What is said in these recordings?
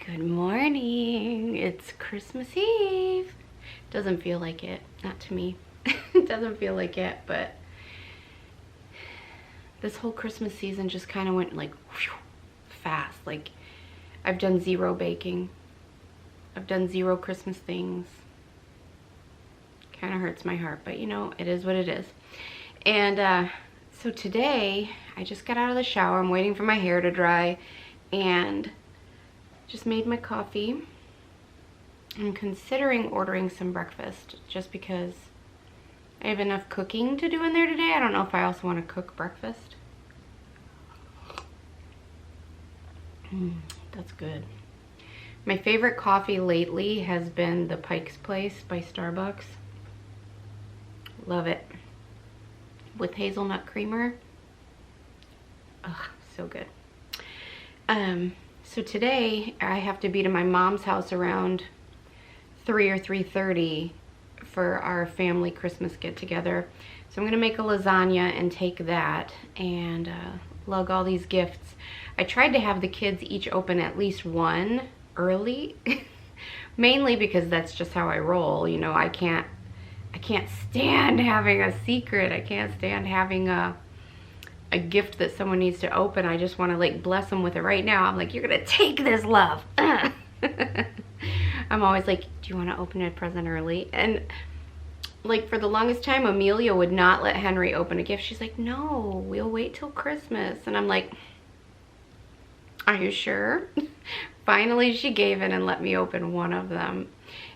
Good morning. It's Christmas Eve. Doesn't feel like it. Not to me. It doesn't feel like it, but this whole Christmas season just kind of went like whew, fast. Like I've done 0 baking. I've done 0 Christmas things. Kind of hurts my heart, but you know, it is what it is. And so today I just got out of the shower. I'm waiting for my hair to dry and just made my coffee. I'm considering ordering some breakfast just because I have enough cooking to do in there today. I don't know if I also want to cook breakfast. That's good. My favorite coffee lately has been the Pike's Place by Starbucks. Love it. With hazelnut creamer. Ugh, so good. So today I have to be to my mom's house around 3 or 3:30 for our family Christmas get together. So I'm gonna make a lasagna and take that and lug all these gifts. I tried to have the kids each open at least one early, mainly because that's just how I roll. You know, I can't stand having a secret. I can't stand having a gift that someone needs to open. I just want to like bless them with it right now. I'm like, you're gonna take this, love. I'm always like, do you want to open a present early? And like for the longest time, Amelia would not let Henry open a gift. She's like, no, we'll wait till Christmas. And I'm like, are you sure? Finally, she gave in and let me open one of them,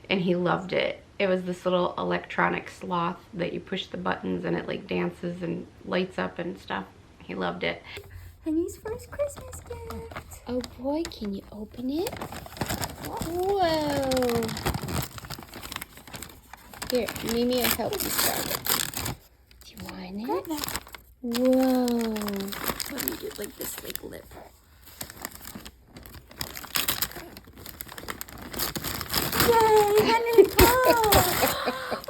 and he loved it. It was this little electronic sloth that you push the buttons and it like dances and lights up and stuff. He loved it. Henry's first Christmas gift. Oh boy, can you open it? Whoa. Here, Mimi will help you start it. Do you want it? That. Whoa. Let me do like this like lip. Yay, Henry! Oh.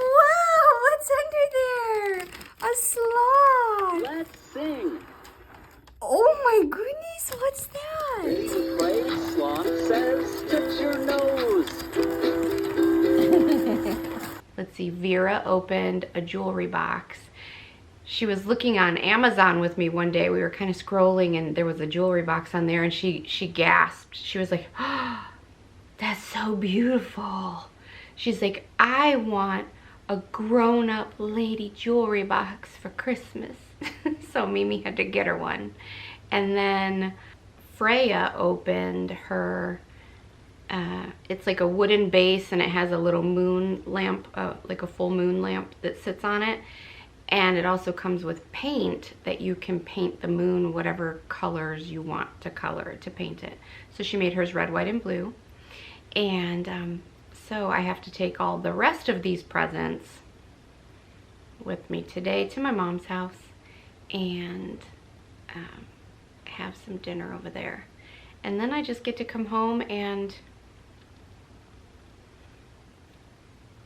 Wow, what's under there? A sloth. Let's sing. Oh my goodness, what's that? Ready, play, sloth says, touch your nose. Let's see, Vera opened a jewelry box. She was looking on Amazon with me one day. We were kind of scrolling and there was a jewelry box on there and she gasped. She was like, oh, that's so beautiful. She's like, I want a grown-up lady jewelry box for Christmas. So Mimi had to get her one. And then Freya opened her, it's like a wooden base and it has a little moon lamp, like a full moon lamp that sits on it. And it also comes with paint that you can paint the moon whatever colors you want to color to paint it. So she made hers red, white, and blue. And so I have to take all the rest of these presents with me today to my mom's house and have some dinner over there. And then I just get to come home and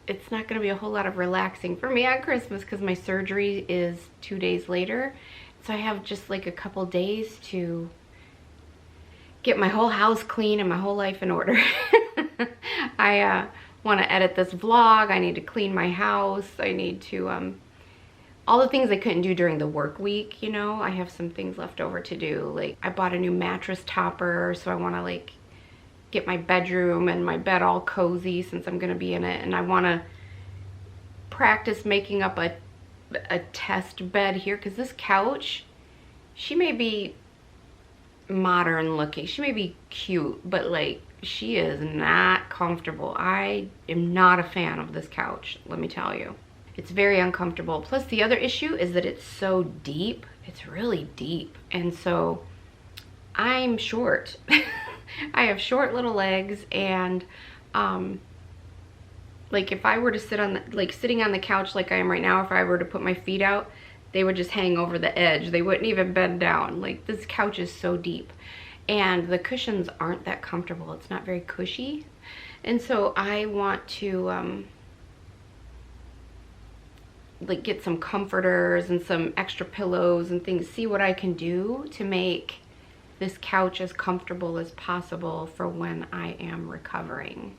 it's not going to be a whole lot of relaxing for me on Christmas because my surgery is 2 days later. So I have just like a couple days to get my whole house clean and my whole life in order. I want to edit this vlog. I need to clean my house. I need to, all the things I couldn't do during the work week, you know, I have some things left over to do. Like I bought a new mattress topper, so I want to like get my bedroom and my bed all cozy since I'm going to be in it. And I want to practice making up a test bed here because this couch, she may be modern looking, she may be cute, but like she is not comfortable. I am not a fan of this couch, let me tell you. It's very uncomfortable. Plus the other issue is that it's so deep. It's really deep. And so I'm short. I have short little legs and like if I were to sit on the, like sitting on the couch like I am right now, if I were to put my feet out, they would just hang over the edge. They wouldn't even bend down. Like this couch is so deep and the cushions aren't that comfortable. It's not very cushy. And so I want to like get some comforters and some extra pillows and things, see what I can do to make this couch as comfortable as possible for when I am recovering.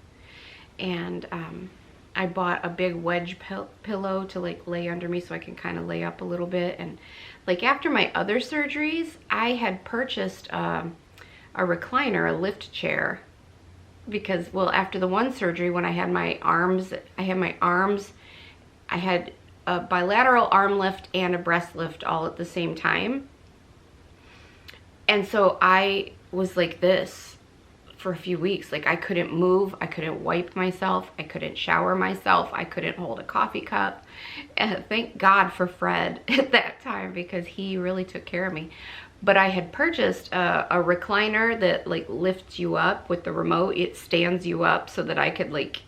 And I bought a big wedge pillow to like lay under me so I can kind of lay up a little bit. And like after my other surgeries, I had purchased a recliner, a lift chair, because, well, after the one surgery when I had my arms, I had a bilateral arm lift and a breast lift all at the same time. And so I was like this for a few weeks. Like I couldn't move, I couldn't wipe myself, I couldn't shower myself, I couldn't hold a coffee cup. And thank God for Fred at that time, because he really took care of me. But I had purchased a recliner that like lifts you up with the remote. It stands you up so that I could like,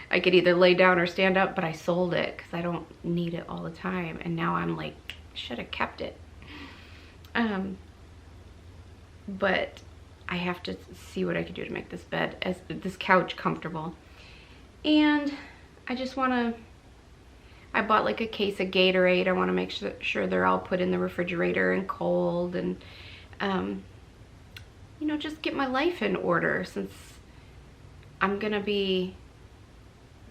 I could either lay down or stand up, but I sold it because I don't need it all the time. And now I'm like, should have kept it. But I have to see what I can do to make this couch comfortable. And I just want to, I bought like a case of Gatorade. I want to make sure they're all put in the refrigerator and cold, and you know, just get my life in order, since I'm gonna be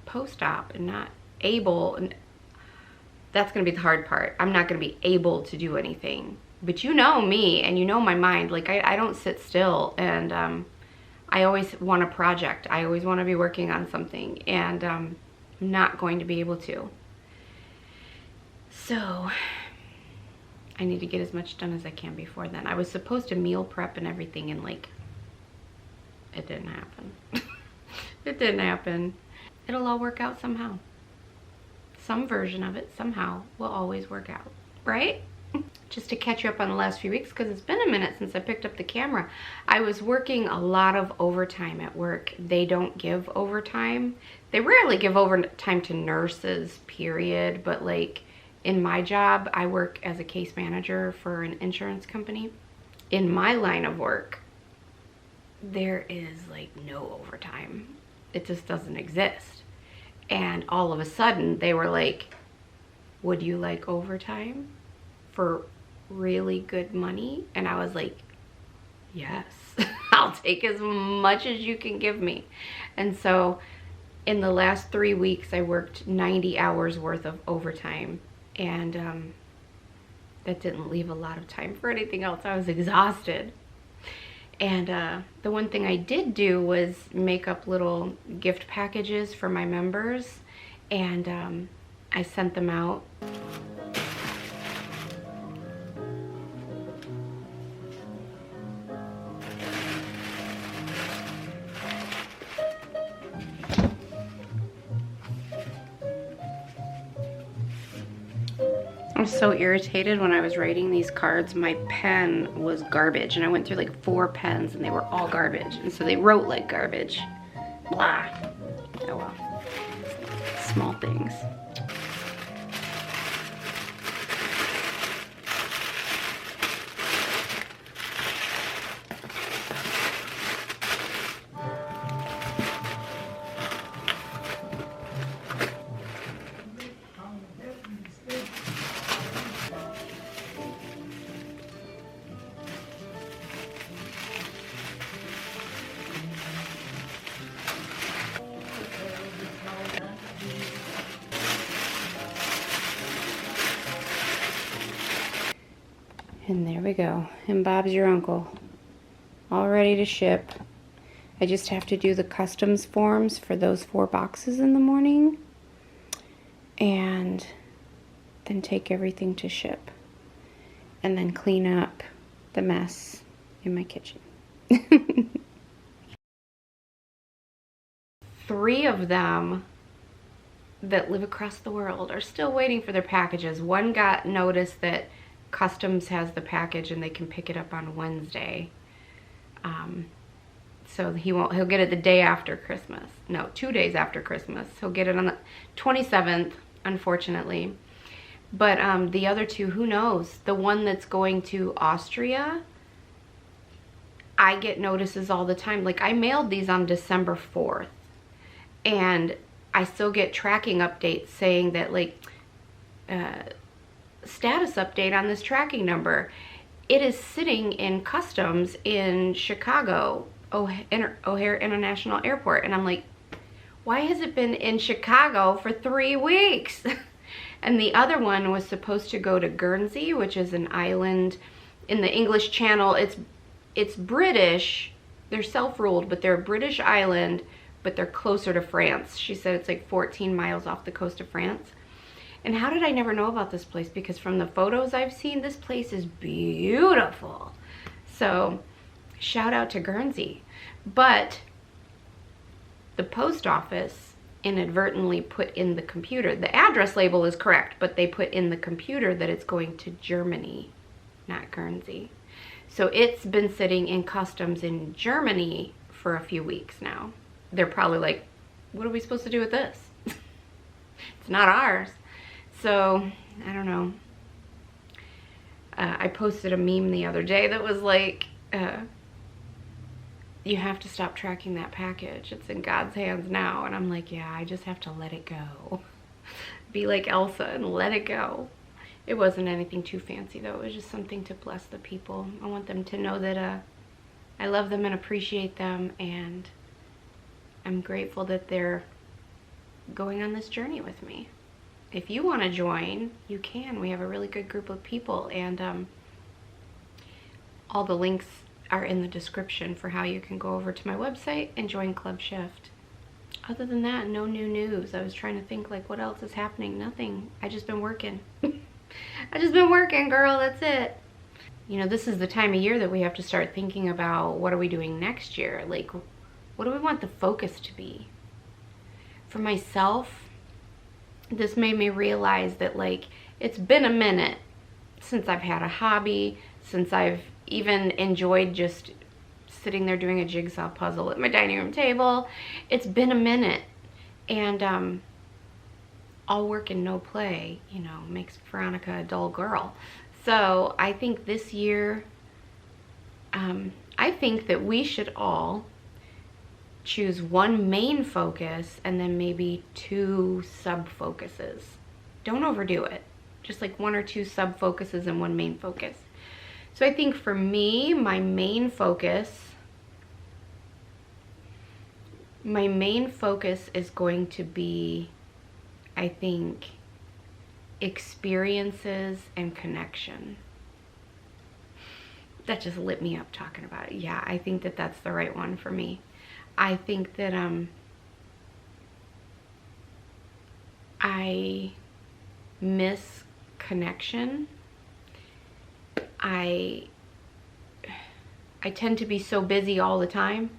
post-op and not able, and that's gonna be the hard part. I'm not gonna be able to do anything. But you know me, and you know my mind. Like I don't sit still, and I always want a project. I always want to be working on something, and I'm not going to be able to. So I need to get as much done as I can before then. I was supposed to meal prep and everything, and like, it didn't happen. It didn't happen. It'll all work out somehow. Some version of it somehow will always work out, right? Just to catch you up on the last few weeks, because it's been a minute since I picked up the camera. I was working a lot of overtime at work. They don't give overtime. They rarely give overtime to nurses, period. But like in my job, I work as a case manager for an insurance company. In my line of work, there is like no overtime. It just doesn't exist. And all of a sudden they were like, would you like overtime for really good money? And I was like, yes. I'll take as much as you can give me. And so in the last 3 weeks I worked 90 hours worth of overtime, and that didn't leave a lot of time for anything else. I was exhausted. And the one thing I did do was make up little gift packages for my members, and I sent them out. I was so irritated when I was writing these cards. My pen was garbage, and I went through like 4 pens and they were all garbage, and so they wrote like garbage. Blah. Oh well. Small things. And there we go. And Bob's your uncle. All ready to ship. I just have to do the customs forms for those 4 boxes in the morning, and then take everything to ship, and then clean up the mess in my kitchen. 3 of them that live across the world are still waiting for their packages. One got notice that customs has the package and they can pick it up on Wednesday. So he'll get it the day after Christmas. No, 2 days after Christmas. He'll get it on the 27th, unfortunately. But the other 2, who knows? The one that's going to Austria, I get notices all the time. Like I mailed these on December 4th, and I still get tracking updates saying that like, status update on this tracking number. it is sitting in customs in Chicago, O'Hare International Airport. And I'm like, why has it been in Chicago for 3 weeks? And the other one was supposed to go to Guernsey, which is an island in the English Channel. It's British. They're self-ruled, but they're a British island, but they're closer to France. She said it's like 14 miles off the coast of France. And how did I never know about this place? Because from the photos I've seen, this place is beautiful. So shout out to Guernsey. But the post office inadvertently put in the computer, the address label is correct, but they put in the computer that it's going to Germany, not Guernsey. So it's been sitting in customs in Germany for a few weeks now. They're probably like, what are we supposed to do with this? It's not ours. So, I don't know. I posted a meme the other day that was like, you have to stop tracking that package. It's in God's hands now. And I'm like, yeah, I just have to let it go. Be like Elsa and let it go. It wasn't anything too fancy though. It was just something to bless the people. I want them to know that I love them and appreciate them, and I'm grateful that they're going on this journey with me. If you want to join, you can. We have a really good group of people, and all the links are in the description for how you can go over to my website and join Club Shift. Other than that, no new news. I was trying to think like what else is happening. Nothing. I just been working. I just been working, girl. That's it. You know, this is the time of year that we have to start thinking about what are we doing next year? Like, what do we want the focus to be? For myself, this made me realize that like it's been a minute since I've had a hobby, since I've even enjoyed just sitting there doing a jigsaw puzzle at my dining room table. It's been a minute, and all work and no play, you know, makes Veronica a dull girl. So I think this year, I think that we should all choose one main focus and then maybe 2 sub-focuses. Don't overdo it. Just like 1 or 2 sub-focuses and 1 main focus. So I think for me, my main focus is going to be, I think, experiences and connection. That just lit me up talking about it. Yeah, I think that that's the right one for me. I think that I miss connection. I tend to be so busy all the time.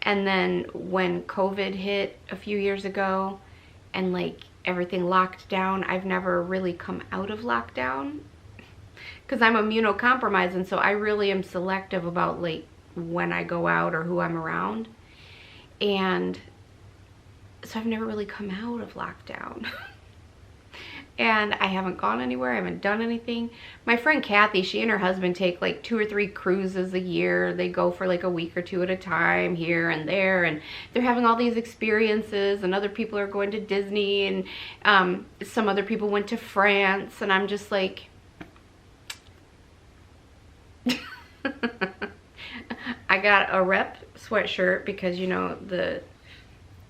And then when COVID hit a few years ago and like everything locked down, I've never really come out of lockdown because I'm immunocompromised, and so I really am selective about like when I go out or who I'm around. And so I've never really come out of lockdown. And I haven't gone anywhere. I haven't done anything. My friend Kathy, she and her husband take like 2 or 3 cruises a year. They go for like a week or 2 at a time here and there, and they're having all these experiences, and other people are going to Disney, and some other people went to France, and I'm just like I got a Rep sweatshirt because, you know,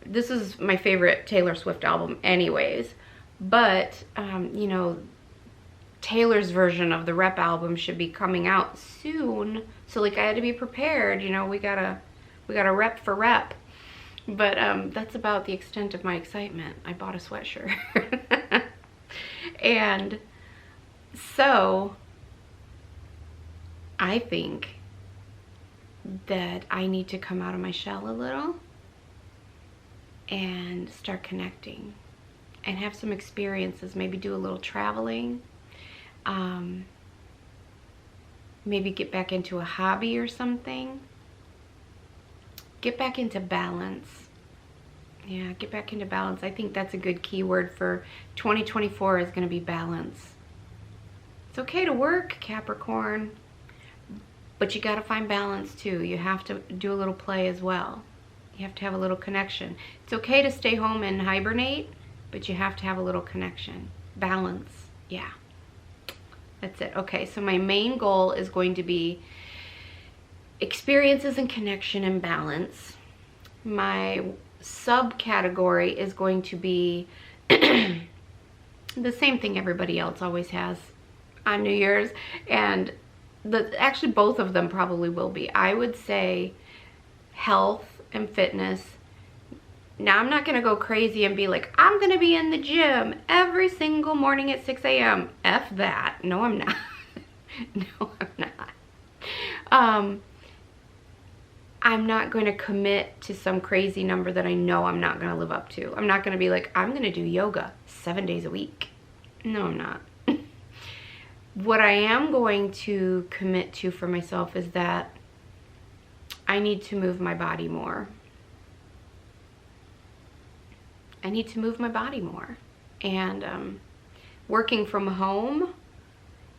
this is my favorite Taylor Swift album anyways. But, you know, Taylor's version of the Rep album should be coming out soon. So, like, I had to be prepared. You know, we gotta rep for Rep. But that's about the extent of my excitement. I bought a sweatshirt. And so, I think that I need to come out of my shell a little and start connecting. And have some experiences, maybe do a little traveling, maybe get back into a hobby or something. Get back into balance. Yeah, get back into balance. I think that's a good keyword for 2024 is going to be balance. It's okay to work, Capricorn, but you got to find balance too. You have to do a little play as well. You have to have a little connection. It's okay to stay home and hibernate, but you have to have a little connection. Balance, yeah. That's it. Okay, so my main goal is going to be experiences and connection and balance. My subcategory is going to be the same thing everybody else always has on New Year's, and actually both of them probably will be. I would say health and fitness. Now, I'm not going to go crazy and be like, I'm going to be in the gym every single morning at 6 a.m. F that. No, I'm not. No, I'm not. I'm not going to commit to some crazy number that I know I'm not going to live up to. I'm not going to be like, I'm going to do yoga 7 days a week. No, I'm not. What I am going to commit to for myself is that I need to move my body more. I need to move my body more. And working from home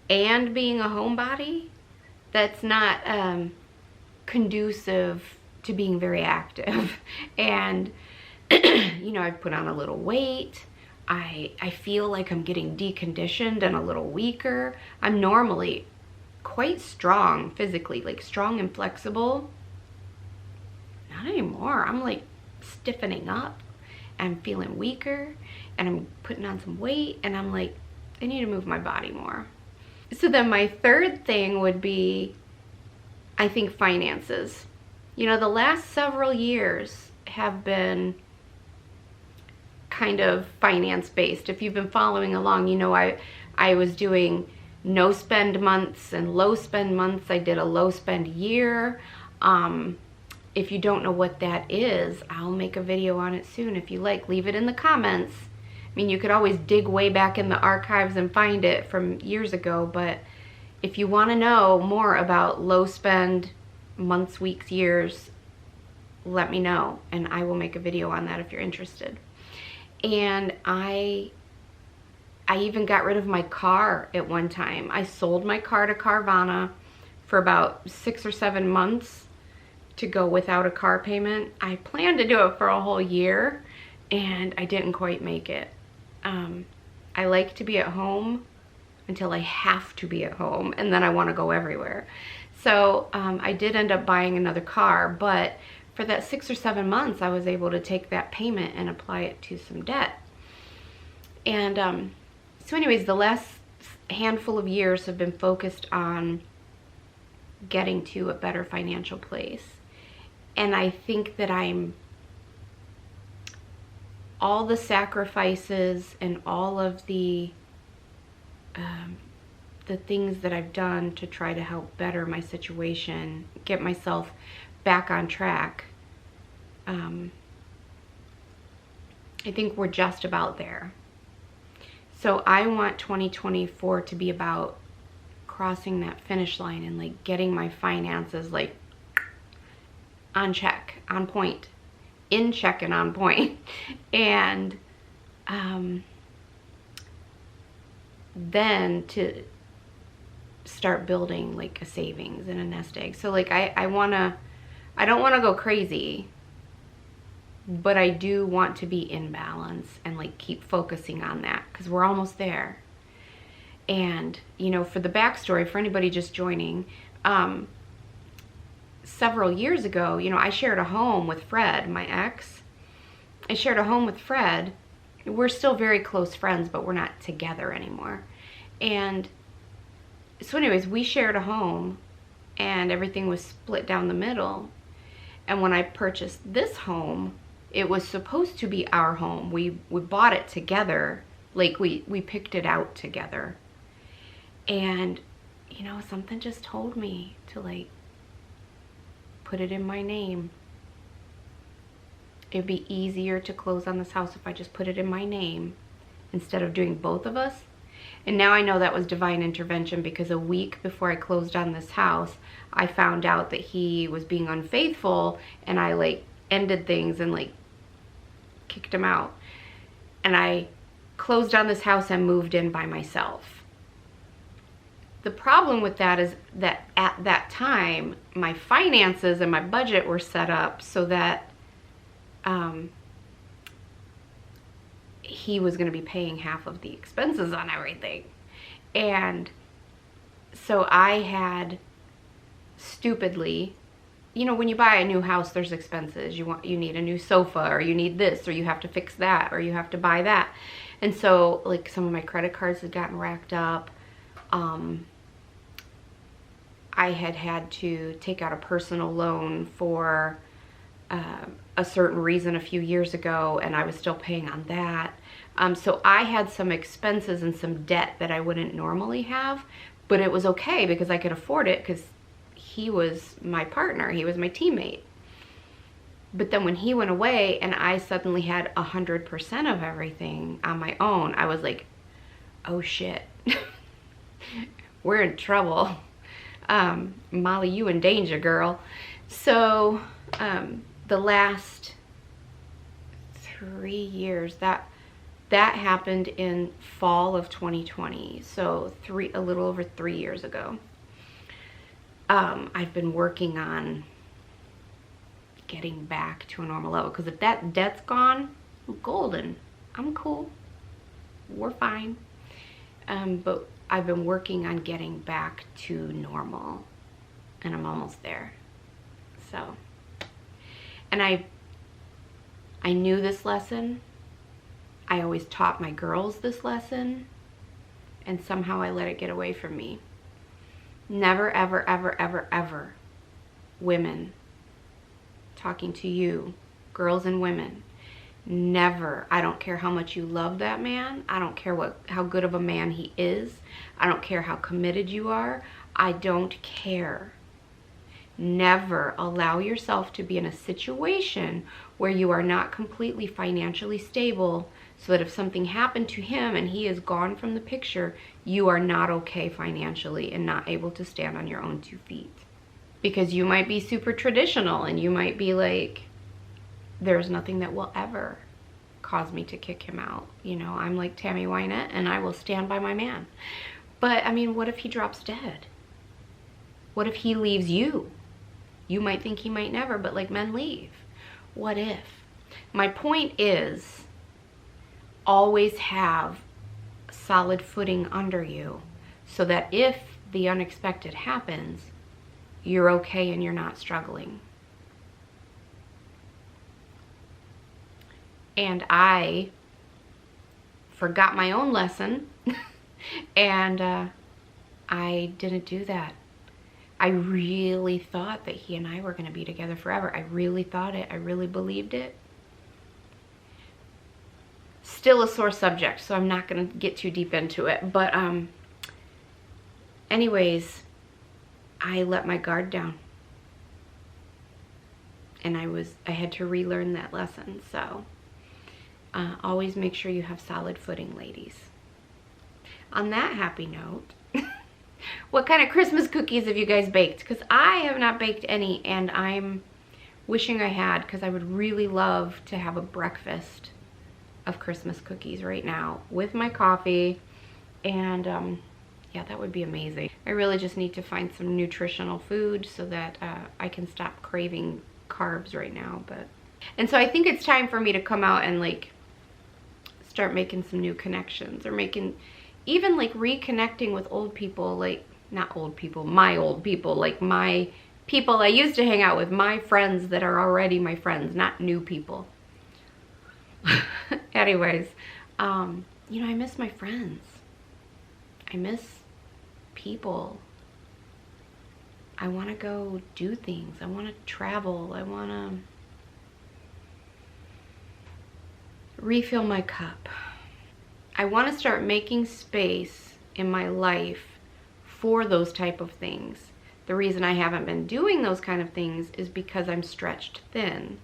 and being a homebody, that's not conducive to being very active. And you know, I've put on a little weight. I feel like I'm getting deconditioned and a little weaker. I'm normally quite strong physically, like strong and flexible. Not anymore. I'm like stiffening up. I'm feeling weaker and I'm putting on some weight, and I'm like, I need to move my body more. So then my third thing would be, I think, finances. You know, the last several years have been kind of finance based. If you've been following along, you know I was doing no spend months and low spend months. I did a low spend year. If you don't know what that is, I'll make a video on it soon. If you like, leave it in the comments. I mean, you could always dig way back in the archives and find it from years ago, but if you want to know more about low spend months, weeks, years, let me know and I will make a video on that if you're interested. And I even got rid of my car at one time. I sold my car to Carvana for about 6 or 7 months to go without a car payment. I planned to do it for a whole year and I didn't quite make it. I like to be at home until I have to be at home, and then I want to go everywhere. So I did end up buying another car, but for that 6 or 7 months I was able to take that payment and apply it to some debt. And so anyways, the last handful of years have been focused on getting to a better financial place. And I think that all the sacrifices and all of the things that I've done to try to help better my situation, get myself back on track, I think we're just about there. So I want 2024 to be about crossing that finish line and like getting my finances like on check, on point, in check and on point. And then to start building like a savings and a nest egg. So like I don't want to go crazy, but I do want to be in balance and like keep focusing on that because we're almost there. And you know, for the backstory, for anybody just joining, several years ago, you know, I shared a home with Fred, my ex. I shared a home with Fred. We're still very close friends, but we're not together anymore. And so anyways, we shared a home and everything was split down the middle. And when I purchased this home, it was supposed to be our home. We bought it together, like we picked it out together. And you know, something just told me to like put it in my name. It'd be easier to close on this house if I just put it in my name instead of doing both of us. And now I know that was divine intervention, because a week before I closed on this house, I found out that he was being unfaithful, and I like ended things and like kicked him out. And I closed on this house and moved in by myself. The problem with that is that at that time, my finances and my budget were set up so that he was going to be paying half of the expenses on everything. And So I had stupidly, you know, when you buy a new house, there's expenses. You need a new sofa, or you need this, or you have to fix that, or you have to buy that. And so like some of my credit cards had gotten racked up. I had to take out a personal loan for a certain reason a few years ago, and I was still paying on that. So I had some expenses and some debt that I wouldn't normally have, but it was okay because I could afford it because he was my partner, he was my teammate. But then when he went away and I suddenly had 100% of everything on my own, I was like, oh shit, we're in trouble. Molly, you in danger, girl. So the last 3 years, that happened in fall of 2020, so a little over 3 years ago. I've been working on getting back to a normal level, because if that debt's gone, I'm golden. I'm cool. We're fine. But I've been working on getting back to normal, and I'm almost there. So, and I knew this lesson. I always taught my girls this lesson, and somehow I let it get away from me. Never, ever, ever, ever, ever, women, talking to you, girls and women, never, I don't care how much you love that man, I don't care how good of a man he is, I don't care how committed you are, I don't care. Never allow yourself to be in a situation where you are not completely financially stable, so that if something happened to him and he is gone from the picture, you are not okay financially and not able to stand on your own 2 feet. Because you might be super traditional and you might be like, there's nothing that will ever cause me to kick him out. You know, I'm like Tammy Wynette and I will stand by my man. But I mean, what if he drops dead? What if he leaves you? You might think he might never, but like, men leave. What if? My point is, always have solid footing under you, so that if the unexpected happens, you're okay and you're not struggling. And I forgot my own lesson and I didn't do that. I really thought that he and I were going to be together forever. I really thought it. I really believed it. Still a sore subject, so I'm not going to get too deep into it. But anyways, I let my guard down. And I had to relearn that lesson. So always make sure you have solid footing, ladies. On that happy note, what kind of Christmas cookies have you guys baked? Because I have not baked any, and I'm wishing I had, because I would really love to have a breakfast of Christmas cookies right now with my coffee. And yeah, that would be amazing. I really just need to find some nutritional food so that I can stop craving carbs right now. And so I think it's time for me to come out and like start making some new connections, or even like reconnecting with old people, like not old people, my old people, like my people I used to hang out with, my friends that are already my friends, not new people. Anyways, you know, I miss my friends. I miss people. I want to go do things. I want to travel. I want to refill my cup. I want to start making space in my life for those type of things. The reason I haven't been doing those kind of things is because I'm stretched thin.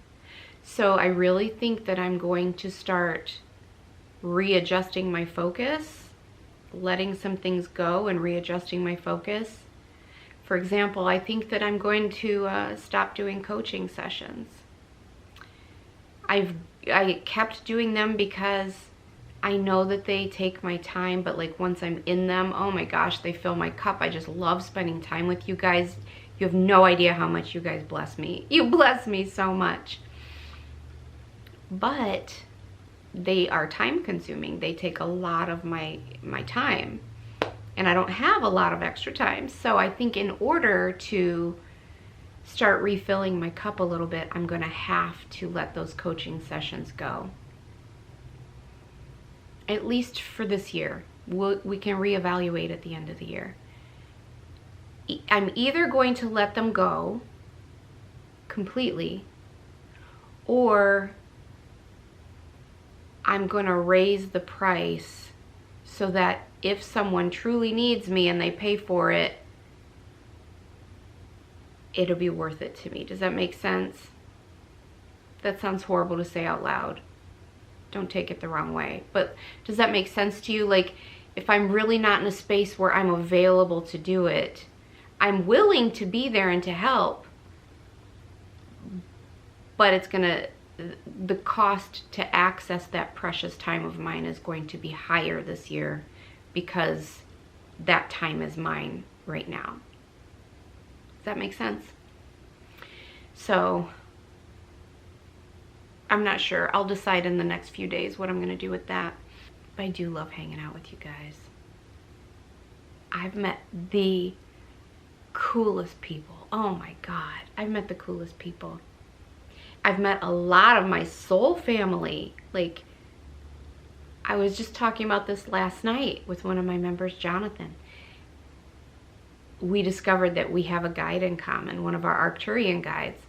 So I really think that I'm going to start readjusting my focus, letting some things go and readjusting my focus. For example, I think that I'm going to stop doing coaching sessions. I kept doing them because I know that they take my time, but like once I'm in them, oh my gosh, they fill my cup. I just love spending time with you guys. You have no idea how much you guys bless me. You bless me so much. But they are time consuming. They take a lot of my time. and I don't have a lot of extra time. So I think in order to start refilling my cup a little bit, I'm gonna have to let those coaching sessions go. At least for this year. We can reevaluate at the end of the year. I'm either going to let them go completely, or I'm going to raise the price so that if someone truly needs me and they pay for it, it'll be worth it to me. Does that make sense? That sounds horrible to say out loud. Don't take it the wrong way. But does that make sense to you? Like, if I'm really not in a space where I'm available to do it, I'm willing to be there and to help, but it's gonna, the cost to access that precious time of mine is going to be higher this year because that time is mine right now. Does that make sense? So I'm not sure. I'll decide in the next few days what I'm gonna do with that. But I do love hanging out with you guys. I've met the coolest people. Oh my God, I've met the coolest people. I've met a lot of my soul family. Like, I was just talking about this last night with one of my members, Jonathan. We discovered that we have a guide in common, one of our Arcturian guides.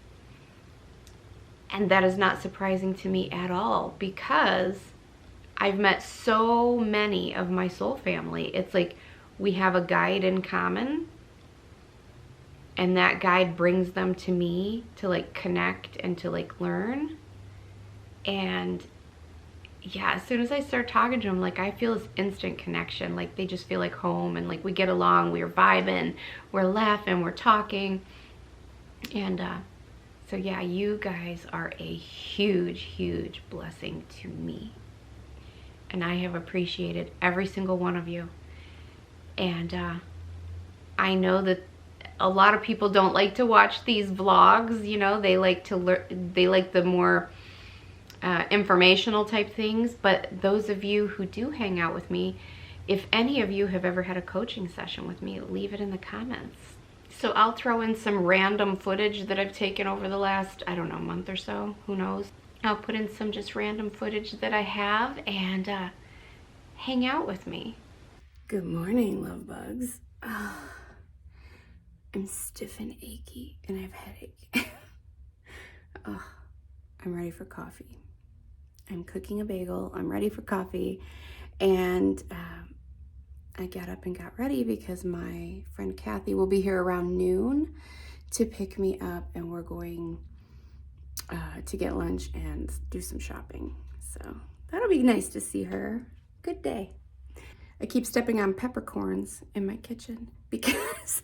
And that is not surprising to me at all, because I've met so many of my soul family. It's like we have a guide in common, and that guide brings them to me to like connect and to like learn. And yeah, as soon as I start talking to them, like I feel this instant connection. Like they just feel like home, and like we get along, we're vibing, we're laughing, we're talking. And so yeah, you guys are a huge, huge blessing to me. And I have appreciated every single one of you. And I know that a lot of people don't like to watch these vlogs, you know, they like to learn, they like the more informational type things. But those of you who do hang out with me, if any of you have ever had a coaching session with me, leave it in the comments. So I'll throw in some random footage that I've taken over the last, I don't know, month or so, who knows. I'll put in some just random footage that I have, and hang out with me. Good morning, love bugs. Oh, I'm stiff and achy, and I have a headache. Oh, I'm ready for coffee. I'm cooking a bagel. I'm ready for coffee. And I got up and got ready because my friend Kathy will be here around noon to pick me up, and we're going to get lunch and do some shopping. So that'll be nice to see her. Good day. I keep stepping on peppercorns in my kitchen because,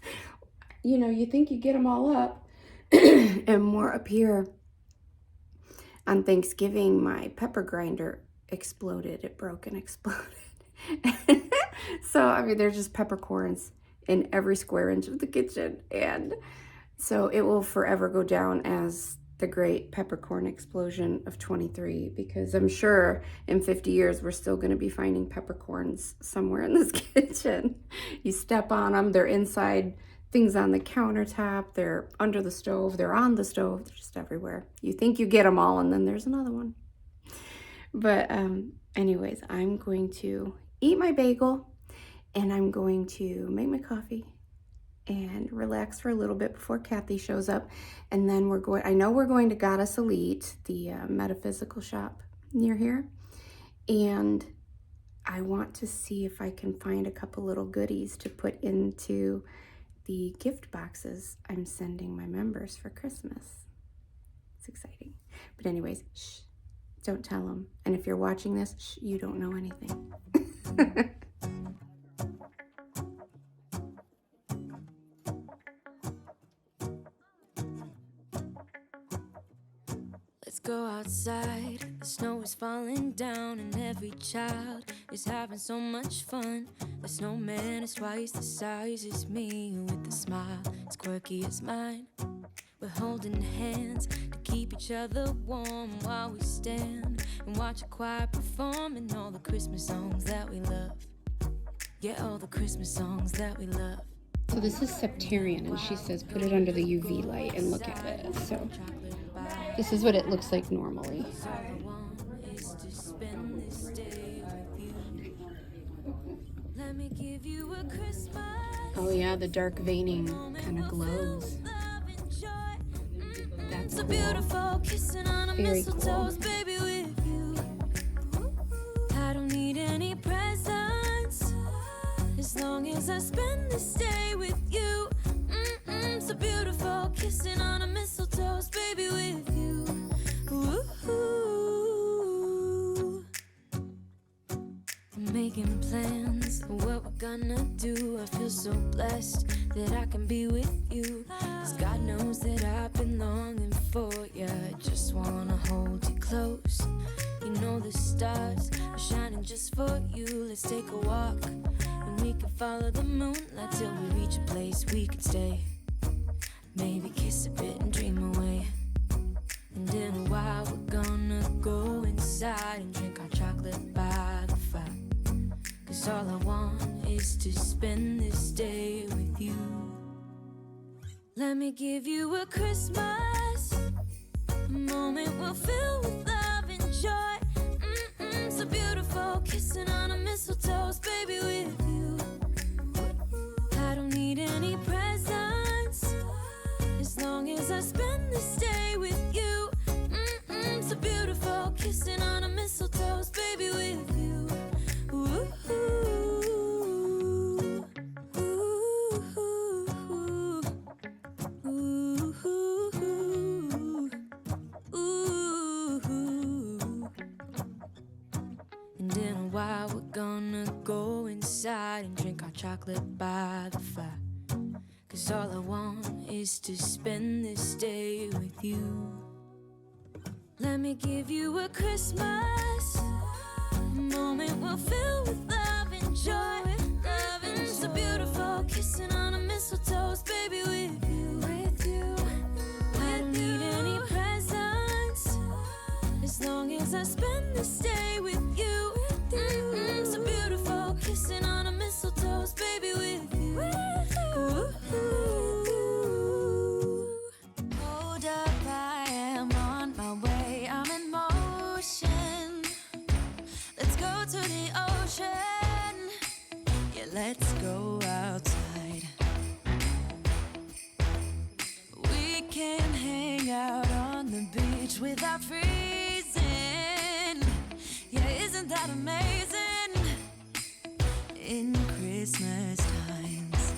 you know, you think you get them all up and more up here. On Thanksgiving, my pepper grinder exploded. It broke and exploded. So, I mean, there's just peppercorns in every square inch of the kitchen. And so it will forever go down as the great peppercorn explosion of 23, because I'm sure in 50 years we're still going to be finding peppercorns somewhere in this kitchen. You step on them, they're inside things on the countertop, they're under the stove, they're on the stove, they're just everywhere. You think you get them all, and then there's another one. But anyways, I'm going to eat my bagel, and I'm going to make my coffee and relax for a little bit before Kathy shows up. And then we're going, I know we're going to Goddess Elite, the metaphysical shop near here. And I want to see if I can find a couple little goodies to put into the gift boxes I'm sending my members for Christmas. It's exciting. But anyways, shh, don't tell them. And if you're watching this, shh, you don't know anything. Let's go outside, the snow is falling down and every child is having so much fun. The snowman is twice the size as me, with a smile as quirky as mine. We're holding hands to keep each other warm while we stand and watch a choir performing all the Christmas songs that we love. Get all the Christmas songs that we love. So this is Septarian, and she says put it under the UV light and look at it. So this is what it looks like normally. All I want is to spend this day with you. Let me give you a Christmas. Oh yeah, the dark veining kind of glows. That's It's a cool. beautiful kissing on a Very mistletoe's cool. baby with you. I don't need any presents as long as I spend this day with you. It's a beautiful kissing on a mistletoe's baby with you. Ooh. I'm making plans of what we're gonna do. I feel so blessed that I can be with you. 'Cause God knows that I've been longing for you. I just wanna hold you close. You know the stars are shining just for you. Let's take a walk and we can follow the moonlight till we reach a place we can stay. Maybe kiss a bit and dream away. And in a while we're gonna go inside and drink our chocolate by the fire. 'Cause all I want is to spend this day with you. Let me give you a Christmas, a moment we'll fill with love and joy. It's a beautiful kissing on a mistletoe's baby with you. I don't need any presents as long as I spend this day with you. It's a beautiful kissing on a mistletoe's baby with you. Ooh. And in a while we're gonna go inside and drink our chocolate by the fire. 'Cause all I want is to spend this day with you. Let me give you a Christmas, a moment we'll fill with love and joy. Love and just a beautiful kissing on a mistletoe's baby with you. I don't need any presents as long as I spend this day with you. It's a beautiful kissing on a mistletoe's baby with you. Hold up, I am on my way. I'm in motion. Let's go to the ocean. Yeah, let's go outside. We can hang out on the beach without freezing. Yeah, isn't that amazing? In Christmas times,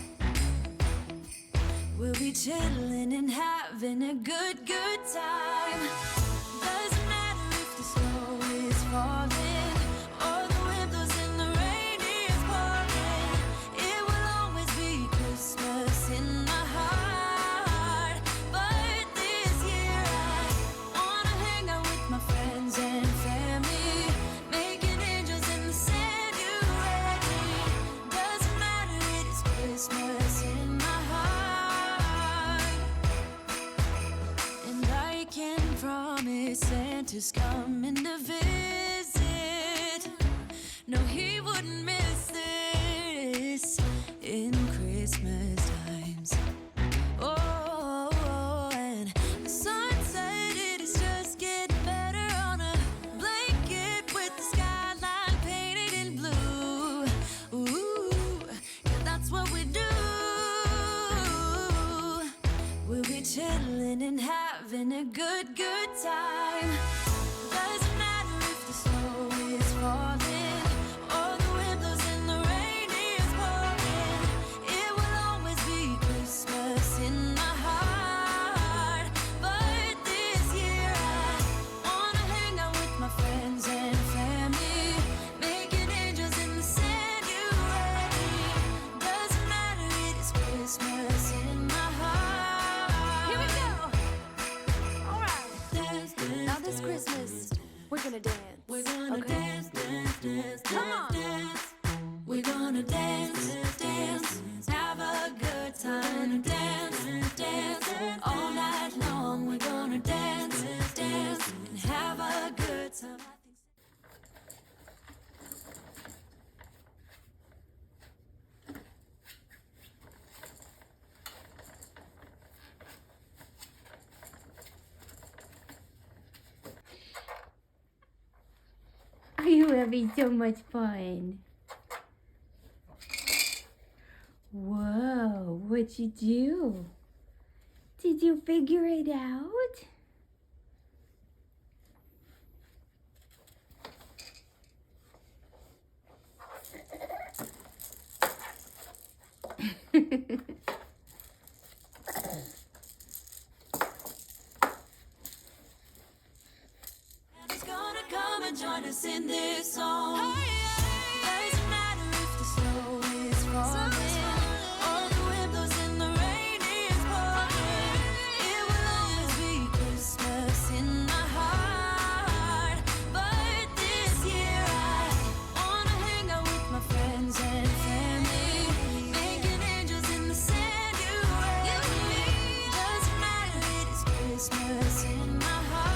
we'll be chilling and having a good time. Doesn't matter if the snow is falling or the wind blows and the rain is pouring. It will always be Christmas in my heart. But this year I wanna hang out with my friends and family, making angels in the sand. You ready? Doesn't matter, it is Christmas in my heart. And I can promise Santa's coming to visit. No, he wouldn't miss this in Christmas times. Oh, and the sun said it is just getting better on a blanket with the skyline painted in blue. Ooh, yeah, that's what we do. We'll be chilling and having a good time. Doesn't matter if the snow is falling or the wind blows and the rain is pouring. It will always be Christmas in my heart. But this year I wanna hang out with my friends and family, making angels in the sand. You ready? Doesn't matter, it is Christmas in my heart. Here we go. All right. Now this Christmas, we're gonna dance. We're gonna dance. Come on. We're gonna dance, have a good time, dance, all night long. We're gonna dance, and have a good time. gonna be so much fun. Whoa, what'd you do? Did you figure it out? It's gonna come and join us in this song. Doesn't matter if the snow is falling or the wind blows and the rain is pouring. It will always be Christmas in my heart. But this year I wanna hang out with my friends and family, making angels in the sand. You and me. Doesn't matter, it is Christmas in my heart.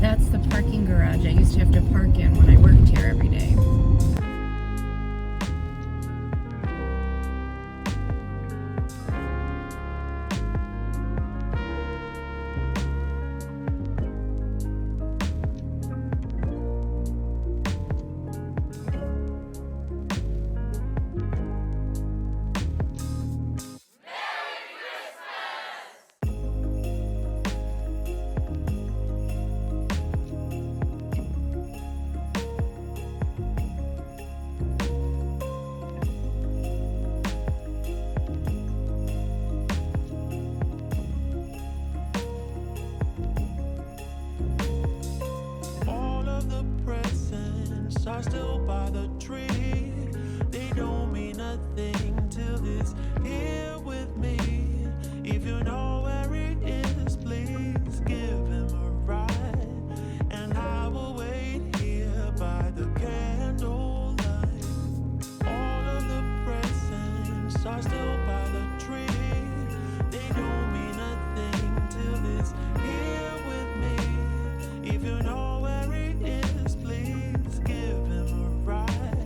That's the parking garage I used to have to park in when I worked here every day. All of the presents are still by the tree. They don't mean a thing till it's here with me. If you know where it is, please give him a ride. And I will wait here by the candlelight. All of the presents are still by the tree. They don't mean a thing till it's here with me. If you know where it is, please give him a ride.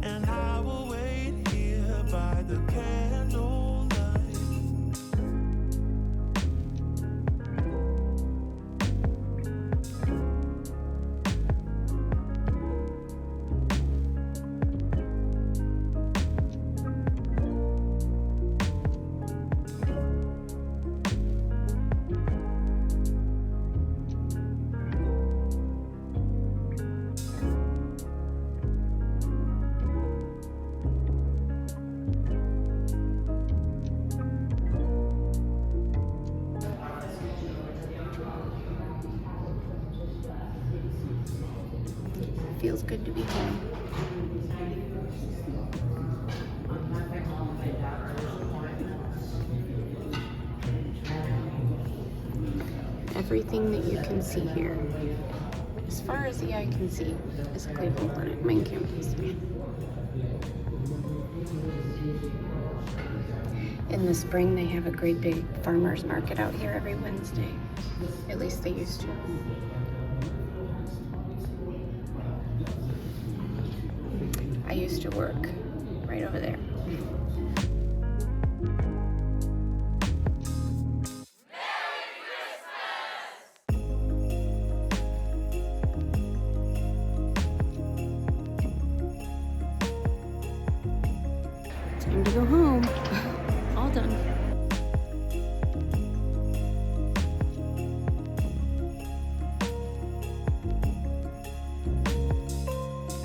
And I will wait here by the candlelight. Feels good to be home. Everything that you can see here, as far as the eye can see, is Cleveland Clinic main campus. In the spring, they have a great big farmers market out here every Wednesday. At least they used to. I used to work right over there. Time to go home. All done.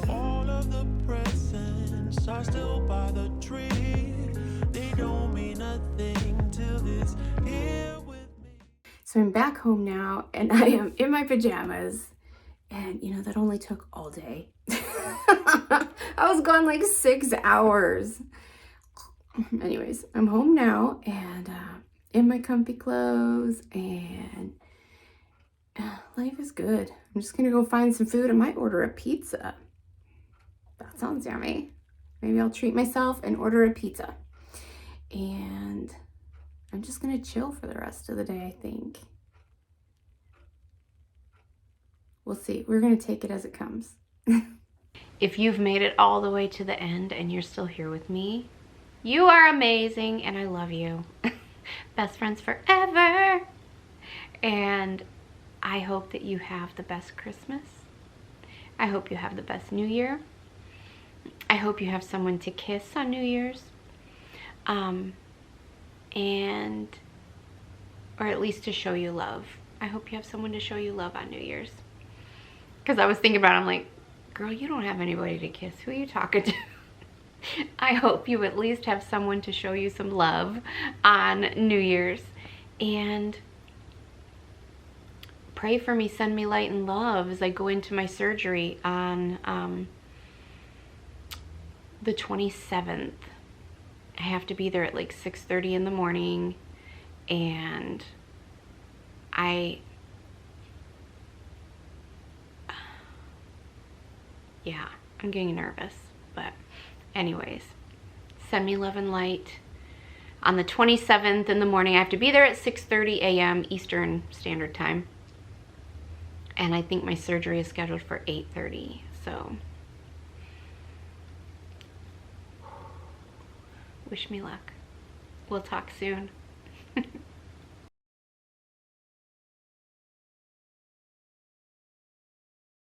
All of the presents are still by the tree. They don't mean a thing till it's here with me. So I'm back home now and I am in my pajamas. And you know, that only took all day. I was gone like 6 hours. Anyways, I'm home now and in my comfy clothes, and life is good. I'm just gonna go find some food. I might order a pizza. That sounds yummy. Maybe I'll treat myself and order a pizza. And I'm just gonna chill for the rest of the day, I think. We'll see. We're gonna take it as it comes. If you've made it all the way to the end and you're still here with me, you are amazing and I love you. Best friends forever. And I hope that you have the best Christmas. I hope you have the best New Year. I hope you have someone to kiss on New Year's. Or at least to show you love. I hope you have someone to show you love on New Year's. Because I was thinking about it, I'm like, girl, you don't have anybody to kiss. Who are you talking to? I hope you at least have someone to show you some love on New Year's. And pray for me, send me light and love as I go into my surgery on the 27th. I have to be there at like 6:30 in the morning, and yeah, I'm getting nervous, but anyways, send me love and light. On the 27th in the morning, I have to be there at 6:30 a.m. Eastern Standard Time. And I think my surgery is scheduled for 8:30, so wish me luck. We'll talk soon.